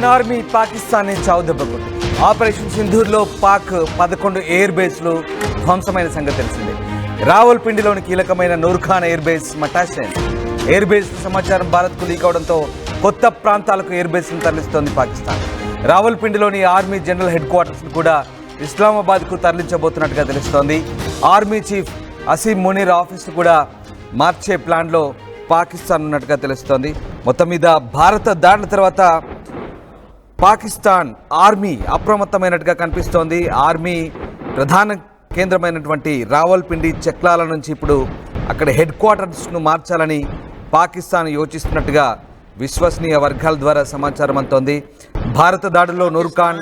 Indian army పాకిస్తాన్ని చావుదెబ్బకొట్టింది. ఆపరేషన్ సింధూర్లో పాక్ 11 ఎయిర్ బేస్లు ధ్వంసమైన సంగతి తెలిసిందే. రావల్పిండిలోని కీలకమైన నూర్ఖాన్ ఎయిర్ బేస్ మటాషైన్ ఎయిర్ బేస్ సమాచారం భారత్కు లీక్ అవడంతో కొత్త ప్రాంతాలకు ఎయిర్ బేస్ను తరలిస్తోంది పాకిస్తాన్. రావల్పిండిలోని ఆర్మీ జనరల్ హెడ్ క్వార్టర్స్ను కూడా ఇస్లామాబాద్కు తరలించబోతున్నట్టుగా తెలుస్తోంది. Army chief Asim Munir office కూడా మార్చే ప్లాన్లో పాకిస్తాన్ ఉన్నట్టుగా తెలుస్తోంది. మొత్తం మీద భారత దాడుల తర్వాత పాకిస్తాన్ ఆర్మీ అప్రమత్తమైనట్టుగా కనిపిస్తోంది. ఆర్మీ ప్రధాన కేంద్రమైనటువంటి రావల్పిండి చెక్లాల నుంచి ఇప్పుడు అక్కడ హెడ్ క్వార్టర్స్ను మార్చాలని పాకిస్తాన్ యోచిస్తున్నట్టుగా విశ్వసనీయ వర్గాల ద్వారా సమాచారం అందుతోంది. భారత దాడుల్లో నూర్ఖాన్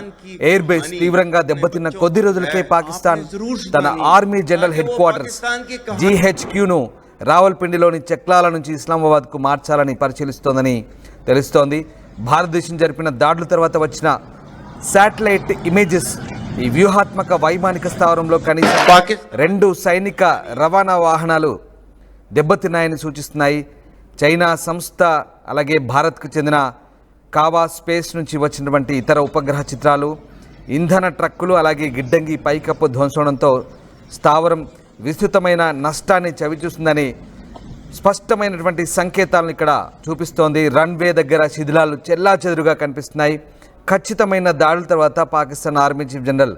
ఎయిర్ బేస్ తీవ్రంగా దెబ్బతిన్న కొద్ది రోజులకే పాకిస్తాన్ తన ఆర్మీ జనరల్ హెడ్ క్వార్టర్స్ GHQను రావల్పిండిలోని చెక్లాల నుంచి ఇస్లామాబాద్కు మార్చాలని పరిశీలిస్తోందని తెలుస్తోంది. భారతదేశం జరిపిన దాడుల తర్వాత వచ్చిన శాటిలైట్ ఇమేజెస్ ఈ వ్యూహాత్మక వైమానిక స్థావరంలో కనీసం 2 సైనిక రవాణా వాహనాలు దెబ్బతిన్నాయని సూచిస్తున్నాయి. చైనా సంస్థ అలాగే భారత్కు చెందిన కావా స్పేస్ నుంచి వచ్చినటువంటి ఇతర ఉపగ్రహ చిత్రాలు, ఇంధన ట్రక్కులు అలాగే గిడ్డంగి పైకప్పు ధ్వంసంతో స్థావరం విస్తృతమైన నష్టాన్ని చవిచూస్తుందని స్పష్టమైనటువంటి సంకేతాలను ఇక్కడ చూపిస్తోంది. రన్వే దగ్గర శిథిలాలు చెల్లాచెదురుగా కనిపిస్తున్నాయి. ఖచ్చితమైన దాడుల తర్వాత Pakistan army chief general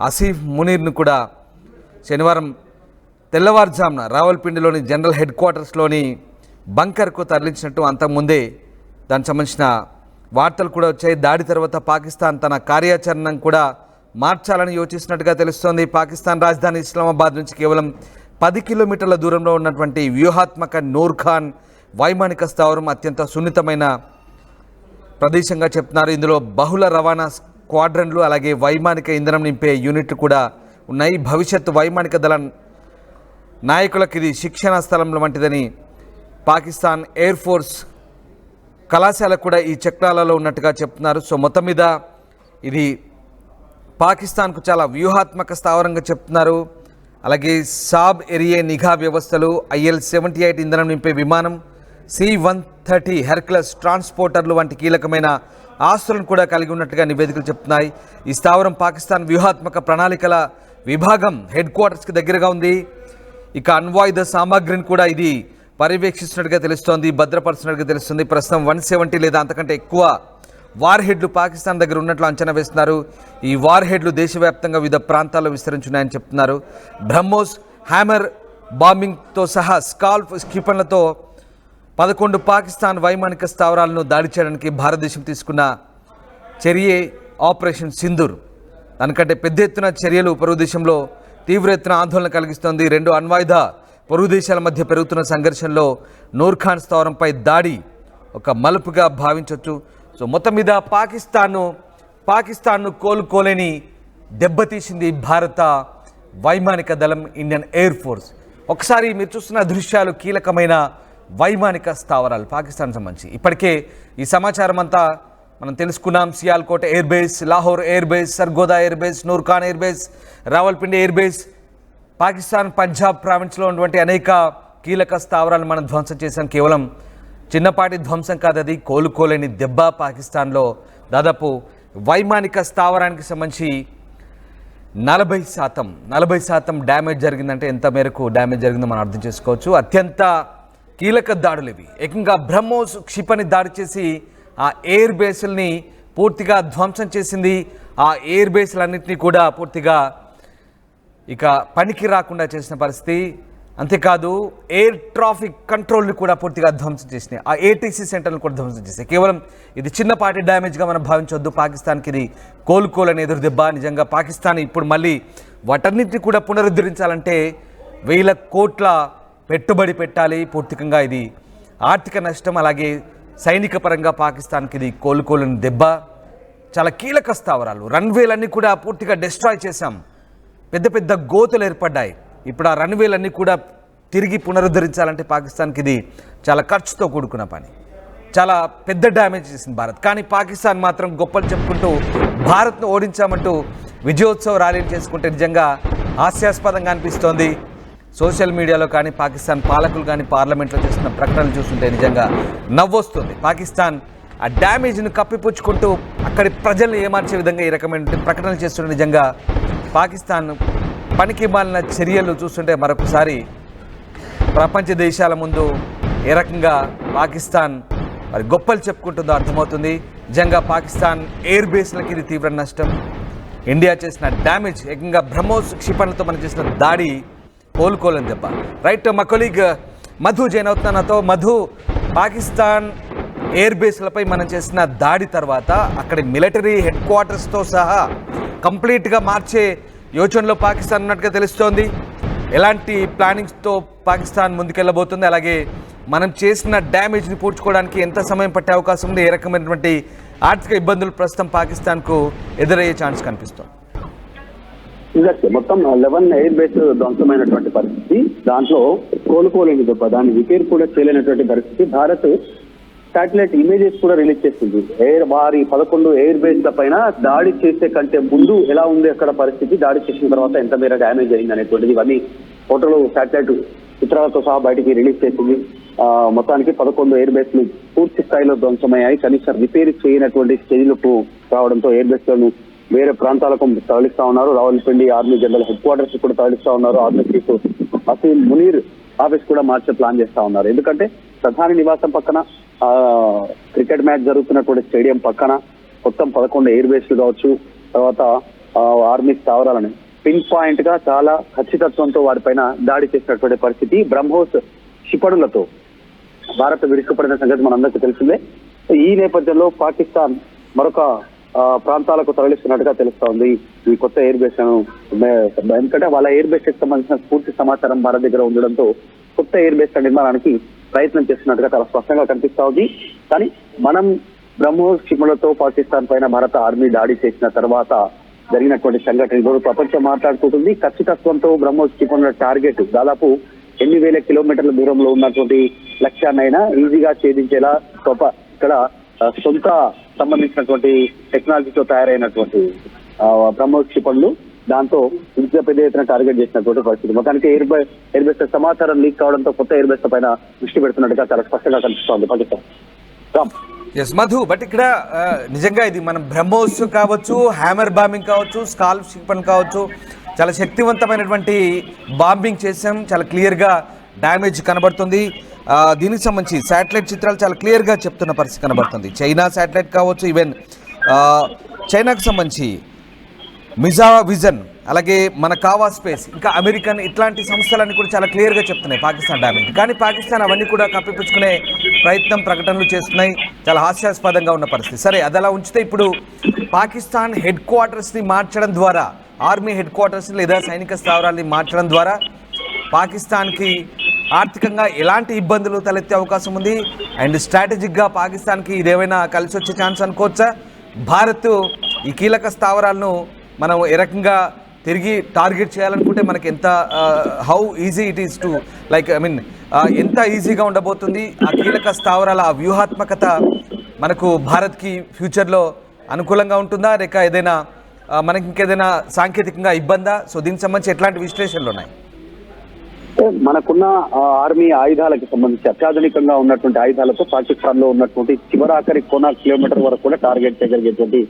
Asim మునీర్ను కూడా శనివారం తెల్లవారుజామున రావల్పిండిలోని జనరల్ హెడ్ క్వార్టర్స్లోని బంకర్కు తరలించినట్టు అంతకుముందే దానికి సంబంధించిన వార్తలు కూడా వచ్చాయి. దాడి తర్వాత పాకిస్తాన్ తన కార్యాచరణను కూడా మార్చాలని యోచిస్తున్నట్టుగా తెలుస్తోంది. పాకిస్తాన్ రాజధాని ఇస్లామాబాద్ నుంచి కేవలం 10 కిలోమీటర్ల దూరంలో ఉన్నటువంటి వ్యూహాత్మక నూర్ఖాన్ వైమానిక స్థావరం అత్యంత సున్నితమైన ప్రదేశంగా చెప్తున్నారు. ఇందులో బహుళ రవాణా స్క్వాడ్రన్లు అలాగే వైమానిక ఇంధనం నింపే యూనిట్లు కూడా ఉన్నాయి. భవిష్యత్తు వైమానిక దళ నాయకులకు ఇది శిక్షణా స్థలం వంటిదని పాకిస్తాన్ ఎయిర్ ఫోర్స్ కళాశాల కూడా ఈ చక్రాలలో ఉన్నట్టుగా చెప్తున్నారు. సో మొత్తం మీద ఇది పాకిస్తాన్కు చాలా వ్యూహాత్మక స్థావరంగా చెప్తున్నారు. అలాగే సాబ్ ఏరియే నిఘా వ్యవస్థలు, IL-78 ఇంధనం నింపే విమానం, C-130 హెర్క్యులస్ ట్రాన్స్పోర్టర్లు వంటి కీలకమైన ఆస్తులను కూడా కలిగి ఉన్నట్టుగా నివేదికలు చెప్తున్నాయి. ఈ స్థావరం పాకిస్తాన్ వ్యూహాత్మక ప్రణాళికల విభాగం హెడ్ క్వార్టర్స్కి దగ్గరగా ఉంది. ఇక అణ్వాయుధ సామాగ్రిని కూడా ఇది పర్యవేక్షిస్తున్నట్టుగా తెలుస్తోంది, భద్రపరుస్తున్నట్టుగా తెలుస్తుంది. ప్రస్తుతం 170 లేదా అంతకంటే ఎక్కువ వార్ హెడ్లు పాకిస్తాన్ దగ్గర ఉన్నట్లు అంచనా వేస్తున్నారు. ఈ వార్ హెడ్లు దేశవ్యాప్తంగా వివిధ ప్రాంతాల్లో విస్తరించున్నాయని చెప్తున్నారు. బ్రహ్మోస్, హ్యామర్ బాంబింగ్తో సహా స్కాల్ప్ క్షిపణులతో 11 పాకిస్తాన్ వైమానిక స్థావరాలను దాడి చేయడానికి భారతదేశం తీసుకున్న చర్యే ఆపరేషన్ సింధూర్. దానికంటే పెద్ద ఎత్తున చర్యలు పొరుగు దేశంలో తీవ్ర ఎత్తున ఆందోళన కలిగిస్తోంది. 2 అణ్వాయుధ పొరుగు దేశాల మధ్య పెరుగుతున్న సంఘర్షణలో నూర్ఖాన్ స్థావరంపై దాడి ఒక మలుపుగా భావించవచ్చు. సో మొత్తం మీద పాకిస్తాన్ను కోలుకోలేని దెబ్బతీసింది భారత వైమానిక దళం, ఇండియన్ ఎయిర్ ఫోర్స్. ఒకసారి మీరు చూస్తున్న దృశ్యాలు కీలకమైన వైమానిక స్థావరాలు పాకిస్తాన్ సంబంధించి. ఇప్పటికే ఈ సమాచారం అంతా మనం తెలుసుకున్నాం. Sialkot air base, Lahore air base, Sargodha air base, Nur Khan air base, Rawalpindi air base, Pakistan Punjab ప్రావిన్స్లో ఉన్నటువంటి అనేక కీలక స్థావరాలు మనం ధ్వంసం చేశాం. కేవలం చిన్నపాటి ధ్వంసం కాదు, అది కోలుకోలేని దెబ్బ. పాకిస్తాన్లో దాదాపు వైమానిక స్థావరానికి సంబంధించి 40% డ్యామేజ్ జరిగిందంటే ఎంత మేరకు డ్యామేజ్ జరిగిందో మనం అర్థం చేసుకోవచ్చు. అత్యంత కీలక దాడులు ఇవి. ఏకంగా బ్రహ్మోస్ క్షిపణి దాడి చేసి ఆ ఎయిర్ బేస్ల్ని పూర్తిగా ధ్వంసం చేసింది. ఆ ఎయిర్ బేస్లన్నింటినీ కూడా పూర్తిగా ఇక పనికి రాకుండా చేసిన పరిస్థితి. అంతేకాదు ఎయిర్ ట్రాఫిక్ కంట్రోల్ని కూడా పూర్తిగా ధ్వంసం చేసినాయి. ఆ ATC సెంటర్ని కూడా ధ్వంసం చేసాయి. కేవలం ఇది చిన్నపాటి డ్యామేజ్గా మనం భావించవద్దు. పాకిస్తాన్కి ఇది కోలుకోలేని ఎదురు దెబ్బ. నిజంగా పాకిస్తాన్ ఇప్పుడు మళ్ళీ వాటన్నింటినీ కూడా పునరుద్ధరించాలంటే 1000 కోట్ల పెట్టుబడి పెట్టాలి. పూర్తికంగా ఇది ఆర్థిక నష్టం. అలాగే సైనిక పరంగా పాకిస్తాన్కి ఇది కోలుకోలేని దెబ్బ. చాలా కీలక స్థావరాలు, రన్వేలన్నీ కూడా పూర్తిగా డిస్ట్రాయ్ చేశాం. పెద్ద పెద్ద గోతులు ఏర్పడ్డాయి. ఇప్పుడు ఆ రన్వేలన్నీ కూడా తిరిగి పునరుద్ధరించాలంటే పాకిస్తాన్కి ఇది చాలా ఖర్చుతో కూడుకున్న పని. చాలా పెద్ద డ్యామేజ్ చేసింది భారత్. కానీ పాకిస్తాన్ మాత్రం గొప్పలు చెప్పుకుంటూ భారత్ను ఓడించామంటూ విజయోత్సవ ర్యాలీలు చేసుకుంటే నిజంగా హాస్యాస్పదంగా అనిపిస్తోంది. సోషల్ మీడియాలో కానీ పాకిస్తాన్ పాలకులు కానీ పార్లమెంట్లో చేస్తున్న ప్రకటనలు చూస్తుంటే నిజంగా నవ్వొస్తుంది. పాకిస్తాన్ ఆ డ్యామేజ్ను కప్పిపుచ్చుకుంటూ అక్కడి ప్రజల్ని ఏమార్చే విధంగా ఈ రకమైన ప్రకటనలు చేస్తున్న నిజంగా పాకిస్తాన్ పనికి మాలిన చర్యలు చూస్తుంటే మరొకసారి ప్రపంచ దేశాల ముందు ఏ రకంగా పాకిస్తాన్ మరి గొప్పలు చెప్పుకుంటుందో అర్థమవుతుంది. నిజంగా పాకిస్తాన్ ఎయిర్ బేస్లకి ఇది తీవ్ర నష్టం. ఇండియా చేసిన డ్యామేజ్, ఏకంగా బ్రహ్మోస్ క్షిపణులతో మనం చేసిన దాడి కోలుకోలేని దెబ్బ. రైట్, మా కొలీగ్ మధు జాయిన్ అవుతున్నా నాతో. మధు, పాకిస్తాన్ ఎయిర్ బేస్లపై మనం చేసిన దాడి తర్వాత అక్కడి మిలిటరీ హెడ్ క్వార్టర్స్తో సహా కంప్లీట్గా మార్చే యోచనలో పాకిస్తాన్ ఉన్నట్టుగా తెలుస్తోంది. ఎలాంటి ప్లానింగ్స్తో పాకిస్తాన్ ముందుకెళ్ళబోతుంది, అలాగే మనం చేసిన డ్యామేజ్ని పూడ్చుకోవడానికి ఎంత సమయం పట్టే అవకాశం ఉంది, ఏ రకమైనటువంటి ఆర్థిక ఇబ్బందులు ప్రస్తుతం పాకిస్తాన్కు ఎదురయ్యే ఛాన్స్ కనిపిస్తుంది? మొత్తం 11 ఎయిర్ బేస్ ధ్వంసమైనటువంటి పరిస్థితి, దాంట్లో కోలుకోలేని దెబ్బ, దాన్ని రిపేర్ కూడా చేయలేనటువంటి పరిస్థితి. భారత్ శాటిలైట్ ఇమేజెస్ కూడా రిలీజ్ చేస్తుంది. వారి 11 ఎయిర్ బేస్ల పైన దాడి చేసే కంటే ముందు ఎలా ఉంది అక్కడ పరిస్థితి, దాడి చేసిన తర్వాత ఎంత మేర డ్యామేజ్ అయింది అనేటువంటిది ఇవన్నీ ఫోటోలు శాటిలైట్ చిత్రాలతో సహా బయటికి రిలీజ్ చేసింది. మొత్తానికి 11 ఎయిర్ బేస్లు పూర్తి స్థాయిలో ధ్వంసమయ్యాయి. కనీసం రిపేర్ చేయనటువంటి స్టేజ్లకు రావడంతో ఎయిర్ బేస్లను వేరే ప్రాంతాలకు తరలిస్తా ఉన్నారు. Rawalpindi army general head quarters కూడా తరలిస్తా ఉన్నారు. Army chief Asim Munir office కూడా మార్చే ప్లాన్ చేస్తా ఉన్నారు. ఎందుకంటే ప్రధాని నివాసం పక్కన, క్రికెట్ మ్యాచ్ జరుగుతున్నటువంటి స్టేడియం పక్కన మొత్తం 11 ఎయిర్ బేస్లు కావచ్చు, తర్వాత ఆర్మీ స్థావరాలని పిన్ పాయింట్ గా చాలా ఖచ్చితత్వంతో వారిపైన దాడి చేసినటువంటి పరిస్థితి. బ్రహ్మోస్ క్షిపణులతో భారత్ విరుచుకుపడిన సంగతి మనందరికీ తెలిసిందే. ఈ నేపథ్యంలో పాకిస్తాన్ మరొక ప్రాంతాలకు తరలిస్తున్నట్టుగా తెలుస్తోంది ఈ కొత్త ఎయిర్ బేస్ లను. ఎందుకంటే వాళ్ళ ఎయిర్ బేస్ కి సంబంధించిన పూర్తి సమాచారం భారత్ దగ్గర ఉండడంతో కొత్త ఎయిర్ బేస్ నిర్మాణానికి ప్రయత్నం చేస్తున్నట్టుగా చాలా స్పష్టంగా కనిపిస్తా ఉంది. కానీ మనం బ్రహ్మోస్ క్షిపణులతో పాకిస్తాన్ పైన భారత ఆర్మీ దాడి చేసిన తర్వాత జరిగినటువంటి సంఘటన ఈరోజు ప్రపంచం మాట్లాడుకుంటుంది. ఖచ్చితత్వంతో బ్రహ్మోస్ క్షిపణుల టార్గెట్ దాదాపు 8,000 కిలోమీటర్ల దూరంలో ఉన్నటువంటి లక్ష్యాన్నైనా ఈజీగా ఛేదించేలా ఇక్కడ సొంత సంబంధించినటువంటి టెక్నాలజీతో తయారైనటువంటి బ్రహ్మోస్ క్షిపణులు, దాంతో ఇంత పెద్ద ఎత్తున టార్గెట్ చేసినటువంటి పరిస్థితి. మొత్తానికి ఎయిర్ బేస్ సమాచారం లీక్ కావడంతో కొత్త ఎయిర్ బేస్ పైన దృష్టి పెడుతున్నట్టుగా చాలా స్పష్టంగా కనిపిస్తోంది పాకిస్తాన్. ఎస్ మధు, బట్ ఇక్కడ నిజంగా ఇది మనం బ్రహ్మోస్ కావచ్చు, హ్యామర్ బాంబింగ్ కావచ్చు, స్కాల్ప్ క్షిపణి కావచ్చు, చాలా శక్తివంతమైనటువంటి బాంబింగ్ చేసాం. చాలా క్లియర్గా డ్యామేజ్ కనబడుతుంది. దీనికి సంబంధించి శాటిలైట్ చిత్రాలు చాలా క్లియర్గా చెప్తున్న పరిస్థితి కనబడుతుంది. చైనా శాటిలైట్ కావచ్చు, ఈవెన్ చైనాకు సంబంధించి మిజావా విజన్, అలాగే మన కావా స్పేస్, ఇంకా అమెరికన్, ఇట్లాంటి సంస్థలన్నీ కూడా చాలా క్లియర్గా చెప్తున్నాయి పాకిస్తాన్ డ్యామేజ్. కానీ పాకిస్తాన్ అవన్నీ కూడా కప్పిపుచ్చుకునే ప్రకటనలు చేస్తున్నాయి. చాలా హాస్యాస్పదంగా ఉన్న పరిస్థితి. సరే, అది అలా ఉంచితే ఇప్పుడు పాకిస్తాన్ హెడ్ క్వార్టర్స్ని మార్చడం ద్వారా, ఆర్మీ హెడ్ క్వార్టర్స్ లేదా సైనిక స్థావరాల్ని మార్చడం ద్వారా పాకిస్తాన్కి ఆర్థికంగా ఎలాంటి ఇబ్బందులు తలెత్తే అవకాశం ఉంది? అండ్ స్ట్రాటజిక్గా పాకిస్తాన్కి ఇదేమైనా కలిసి వచ్చే ఛాన్స్ అనుకోవచ్చా? భారత్ ఈ కీలక స్థావరాలను మనం ఏ రకంగా తిరిగి టార్గెట్ చేయాలనుకుంటే మనకి ఎంత how easy it is to ఎంత ఈజీగా ఉండబోతుంది? ఆ కీలక స్థావరాల ఆ వ్యూహాత్మకత మనకు భారత్కి ఫ్యూచర్లో అనుకూలంగా ఉంటుందా, లేక ఏదైనా మనకి ఇంకేదైనా సాంకేతికంగా ఇబ్బందా? సో దీనికి సంబంధించి ఎట్లాంటి విశ్లేషణలు ఉన్నాయి? మనకున్న ఆర్మీ ఆయుధాలకు సంబంధించి అత్యాధునికంగా ఉన్నటువంటి ఆయుధాలతో పాకిస్తాన్ లో ఉన్నటువంటి చివరాఖరి కొన కిలోమీటర్ వరకు కూడా టార్గెట్ చేయగలిగేటువంటి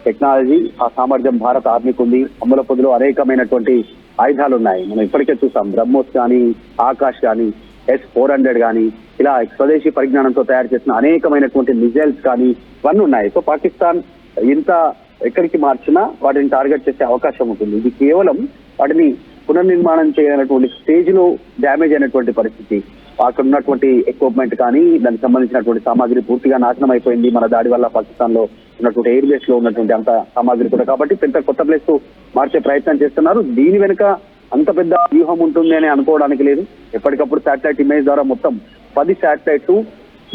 టెక్నాలజీ, ఆ సామర్థ్యం భారత ఆర్మీకి ఉంది. అమల పొదిలో అనేకమైనటువంటి ఆయుధాలు ఉన్నాయి. మనం ఇప్పటికే చూసాం, బ్రహ్మోస్ కానీ, ఆకాష్ కానీ, S-400 కానీ, ఇలా స్వదేశీ పరిజ్ఞానంతో తయారు చేసిన అనేకమైనటువంటి మిజైల్స్ కానీ ఇవన్నీ ఉన్నాయి. సో పాకిస్తాన్ ఇంత ఎక్కడికి మార్చినా వాటిని టార్గెట్ చేసే అవకాశం ఉంటుంది. ఇది కేవలం వాటిని పునర్నిర్మాణం చేయనటువంటి స్టేజ్ లో డ్యామేజ్ అయినటువంటి పరిస్థితి. అక్కడ ఉన్నటువంటి ఎక్విప్మెంట్ కానీ, దానికి సంబంధించినటువంటి సామాగ్రి పూర్తిగా నాశనం అయిపోయింది మన దాడి వల్ల. పాకిస్తాన్ లో ఉన్నటువంటి ఎయిర్ బేస్ లో ఉన్నటువంటి అంత సామాగ్రి కూడా, కాబట్టి పెద్ద కొత్త ప్లేస్ మార్చే ప్రయత్నం చేస్తున్నారు. దీని వెనుక అంత పెద్ద వ్యూహం ఉంటుంది అని అనుకోవడానికి లేదు. ఎప్పటికప్పుడు శాటిలైట్ ఇమేజ్ ద్వారా మొత్తం 10 శాటిలైట్లు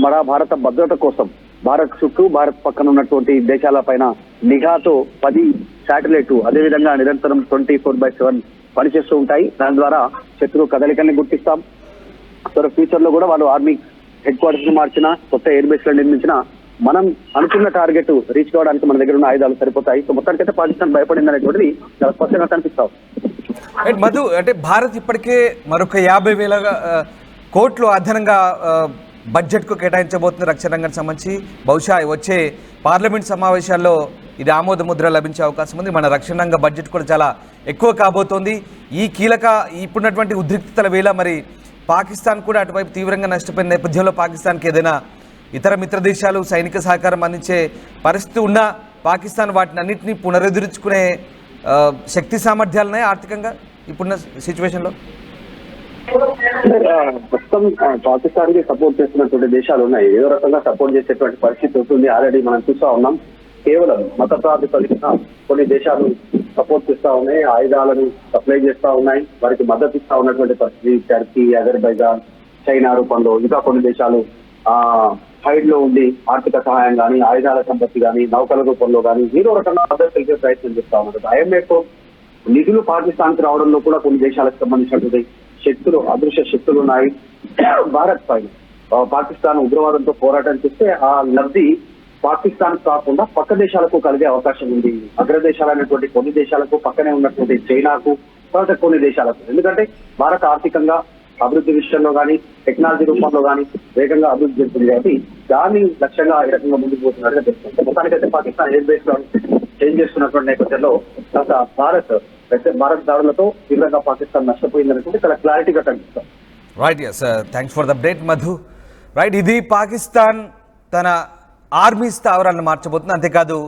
మన భారత భద్రత కోసం, భారత్ చుట్టూ, భారత్ పక్కన ఉన్నటువంటి దేశాల పైన నిఘాతో 10 శాటిలైట్ అదేవిధంగా నిరంతరం 24/7 పనిచేస్తూ ఉంటాయి. దాని ద్వారా శత్రు కదలికల్ని గుర్తిస్తాం. ఫ్యూచర్ లో కూడా వాళ్ళు ఆర్మీ హెడ్ క్వార్టర్స్ ని మార్చినా, కొత్త ఎయిర్ బేస్ లో నిర్మించినా మనం అనుకున్న టార్గెట్ రీచ్ కావడానికి మన దగ్గర ఉన్న ఆయుధాలు సరిపోతాయి. సో మొత్తానికైతే పాకిస్తాన్ భయపడింది అనేటువంటిది చాలా స్పష్టంగా కనిపిస్తాం. మధు, అంటే భారత్ ఇప్పటికే మరొక 50,000 కోట్లు అదనంగా బడ్జెట్కు కేటాయించబోతుంది రక్షణ రంగానికి సంబంధించి. బహుశా వచ్చే పార్లమెంట్ సమావేశాల్లో ఇది ఆమోద ముద్ర లభించే అవకాశం ఉంది. మన రక్షణ రంగ బడ్జెట్ కూడా చాలా ఎక్కువ కాబోతోంది. ఈ కీలక ఇప్పుడున్నటువంటి ఉద్రిక్తతల వేళ మరి పాకిస్తాన్ కూడా అటువైపు తీవ్రంగా నష్టపోయిన నేపథ్యంలో పాకిస్తాన్కి ఏదైనా ఇతర మిత్ర దేశాలు సైనిక సహకారం అందించే పరిస్థితి ఉన్నా పాకిస్తాన్ వాటిని అన్నింటినీ పునరుద్ధరించుకునే శక్తి సామర్థ్యాలున్నాయి ఆర్థికంగా ఇప్పుడున్న సిచ్యువేషన్లో. ప్రస్తుతం పాకిస్తాన్ కి సపోర్ట్ చేస్తున్నటువంటి దేశాలు ఉన్నాయి. ఏదో రకంగా సపోర్ట్ చేసేటువంటి పరిస్థితి ఉంటుంది. ఆల్రెడీ మనం చూస్తా ఉన్నాం. కేవలం మత ప్రాతిపదికన కొన్ని దేశాలు సపోర్ట్ చేస్తా ఉన్నాయి, ఆయుధాలను సప్లై చేస్తా ఉన్నాయి, వారికి మద్దతు ఇస్తా ఉన్నటువంటి పరిస్థితి. టర్కీ, అజర్బైజాన్, చైనా రూపంలో ఇంకా కొన్ని దేశాలు సైడ్ లో ఉండి ఆర్థిక సహాయం కానీ, ఆయుధాల సంపత్తి కానీ, నౌకల రూపంలో కానీ ఏదో రకంగా మద్దతు తెలిపే ప్రయత్నం చేస్తా ఉన్నారు. ఐఎంఎఫ్ నిధులు పాకిస్తాన్ కి రావడంలో కూడా కొన్ని దేశాలకు సంబంధించినటువంటి శక్తులు, అదృశ్య శక్తులు ఉన్నాయి. భారత్ పైన పాకిస్తాన్ ఉగ్రవాదంతో పోరాటం చేస్తే ఆ లబ్ధి పాకిస్తాన్ కాకుండా పక్క దేశాలకు కలిగే అవకాశం ఉంది. అగ్రదేశాలైనటువంటి కొన్ని దేశాలకు, పక్కనే ఉన్నటువంటి చైనాకు, తర్వాత కొన్ని దేశాలకు. ఎందుకంటే భారత్ ఆర్థికంగా అభివృద్ధి విషయంలో కానీ, టెక్నాలజీ రూపంలో కానీ వేగంగా అభివృద్ధి చెందుతుంది. కాబట్టి దాన్ని లక్ష్యంగా ఈ రకంగా ముందుకు పోతున్నట్టుగా తెలుస్తుంది. మొత్తానికైతే పాకిస్తాన్ ఎయిర్ బేస్ లో చేంజ్ చేస్తున్నటువంటి నేపథ్యంలో భారత్ దాడులతో తీవ్రంగా పాకిస్తాన్ నష్టపోయిందనుకుంటే చాలా క్లారిటీగా కనిపిస్తాం. Right, yes, thanks for the update Madhu. Right, ఇది పాకిస్తాన్ తన ఆర్మీ స్థావరాలను మార్చబోతుంది. అంతేకాదు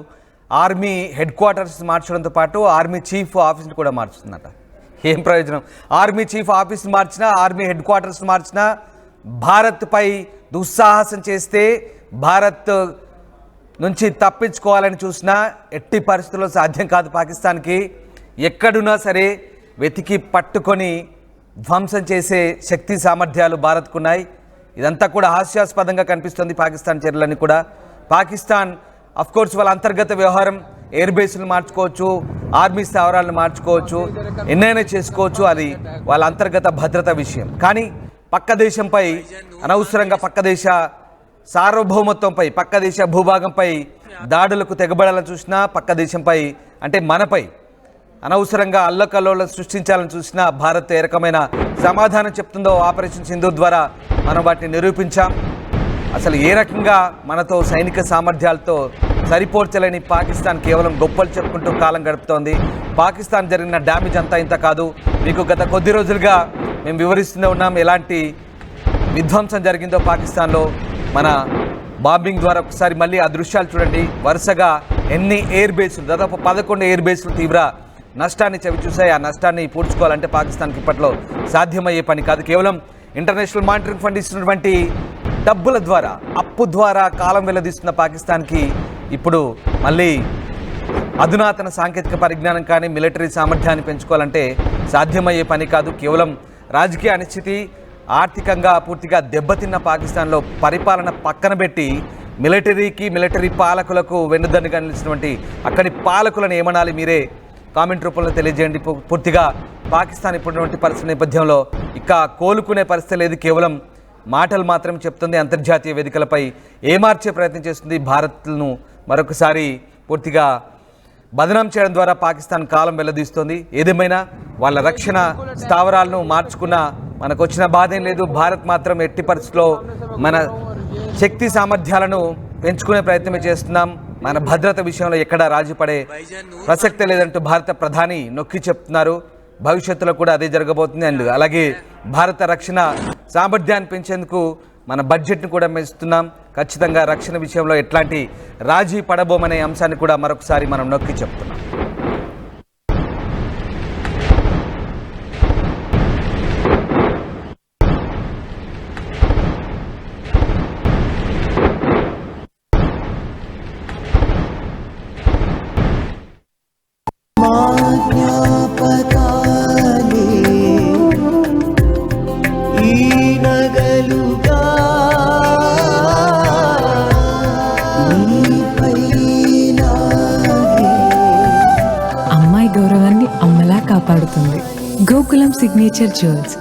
ఆర్మీ హెడ్ క్వార్టర్స్ మార్చడంతో పాటు ఆర్మీ చీఫ్ ఆఫీస్ని కూడా మార్చుతుందట. ఏం ప్రయోజనం? ఆర్మీ చీఫ్ ఆఫీస్ మార్చినా, ఆర్మీ హెడ్ క్వార్టర్స్ మార్చినా, భారత్పై దుస్సాహసం చేస్తే, భారత్ నుంచి తప్పించుకోవాలని చూసినా ఎట్టి పరిస్థితుల్లో సాధ్యం కాదు. పాకిస్తాన్కి ఎక్కడున్నా సరే వెతికి పట్టుకొని ధ్వంసం చేసే శక్తి సామర్థ్యాలు భారత్కున్నాయి. ఇదంతా కూడా హాస్యాస్పదంగా కనిపిస్తుంది పాకిస్తాన్ చర్యలన్నీ కూడా. పాకిస్తాన్ అఫ్కోర్స్ వాళ్ళ అంతర్గత వ్యవహారం, ఎయిర్ బేస్లు మార్చుకోవచ్చు, ఆర్మీ స్థావరాలను మార్చుకోవచ్చు, ఎన్నైనా చేసుకోవచ్చు, అది వాళ్ళ అంతర్గత భద్రత విషయం. కానీ పక్క దేశంపై అనవసరంగా పక్క దేశ సార్వభౌమత్వంపై, పక్క దేశ భూభాగంపై దాడులకు తెగబడాలని చూసినా, పక్క దేశంపై అంటే మనపై అనవసరంగా అల్లకల్లోలం సృష్టించాలని చూసినా భారత్ ఏ రకమైన సమాధానం చెప్తుందో ఆపరేషన్ సింధూర్ ద్వారా మనం వాటిని నిరూపించాం. అసలు ఏ రకంగా మనతో సైనిక సామర్థ్యాలతో సరిపోర్చలేని పాకిస్తాన్ కేవలం గొప్పలు చెప్పుకుంటూ కాలం గడుపుతోంది. పాకిస్తాన్ జరిగిన డ్యామేజ్ అంతా ఇంత కాదు. మీకు గత కొద్ది రోజులుగా మేము వివరిస్తూనే ఉన్నాం ఎలాంటి విధ్వంసం జరిగిందో పాకిస్తాన్లో మన బాంబింగ్ ద్వారా. ఒకసారి మళ్ళీ ఆ దృశ్యాలు చూడండి. వరుసగా ఎన్ని ఎయిర్ బేస్లు, దాదాపు 11 ఎయిర్ బేస్లు తీవ్ర నష్టాన్ని చవిచూసాయి. ఆ నష్టాన్ని పూడ్చుకోవాలంటే పాకిస్తాన్కి ఇప్పట్లో సాధ్యమయ్యే పని కాదు. కేవలం ఇంటర్నేషనల్ మానిటరింగ్ ఫండ్ ఇస్తున్నటువంటి డబ్బుల ద్వారా, అప్పు ద్వారా కాలం వెల్లదీస్తున్న పాకిస్తాన్కి ఇప్పుడు మళ్ళీ అధునాతన సాంకేతిక పరిజ్ఞానం కానీ, మిలిటరీ సామర్థ్యాన్ని పెంచుకోవాలంటే సాధ్యమయ్యే పని కాదు. కేవలం రాజకీయ అనిశ్చితి, ఆర్థికంగా పూర్తిగా దెబ్బతిన్న పాకిస్తాన్లో పరిపాలన పక్కన పెట్టి మిలిటరీ పాలకులకు వెన్నుదన్నుగా నిలిచినటువంటి అక్కడి పాలకులను ఏమనాలి మీరే కామెంట్ రూపంలో తెలియజేయండి. పూర్తిగా పాకిస్తాన్ ఇప్పుడున్నటువంటి పరిస్థితి నేపథ్యంలో ఇక కోలుకునే పరిస్థితి లేదు. కేవలం మాటలు మాత్రం చెప్తుంది. అంతర్జాతీయ వేదికలపై ఏమార్చే ప్రయత్నం చేస్తుంది. భారత్ను మరొకసారి పూర్తిగా బదనాం చేయడం ద్వారా పాకిస్తాన్ కాలం వెల్లదీస్తుంది. ఏదేమైనా వాళ్ళ రక్షణ స్థావరాలను మార్చుకున్న మనకు వచ్చిన బాధ ఏం లేదు. భారత్ మాత్రం ఎట్టి పరిస్థితుల్లో మన శక్తి సామర్థ్యాలను పెంచుకునే ప్రయత్నమే చేస్తున్నాం. మన భద్రత విషయంలో ఎక్కడా రాజీ పడే ప్రసక్తే లేదంటూ భారత ప్రధాని నొక్కి చెప్తున్నారు. భవిష్యత్తులో కూడా అదే జరగబోతుంది. అండ్ అలాగే భారత రక్షణ సామర్థ్యాన్ని పెంచేందుకు మన బడ్జెట్ను కూడా పెంచుతున్నాం. ఖచ్చితంగా రక్షణ విషయంలో ఎట్లాంటి రాజీ పడబోమనే అంశాన్ని కూడా మరొకసారి మనం నొక్కి చెప్తున్నాం. అమ్మాయి గౌరవాన్ని అమ్మలా కాపాడుతుంది. Gokulam signature jewels.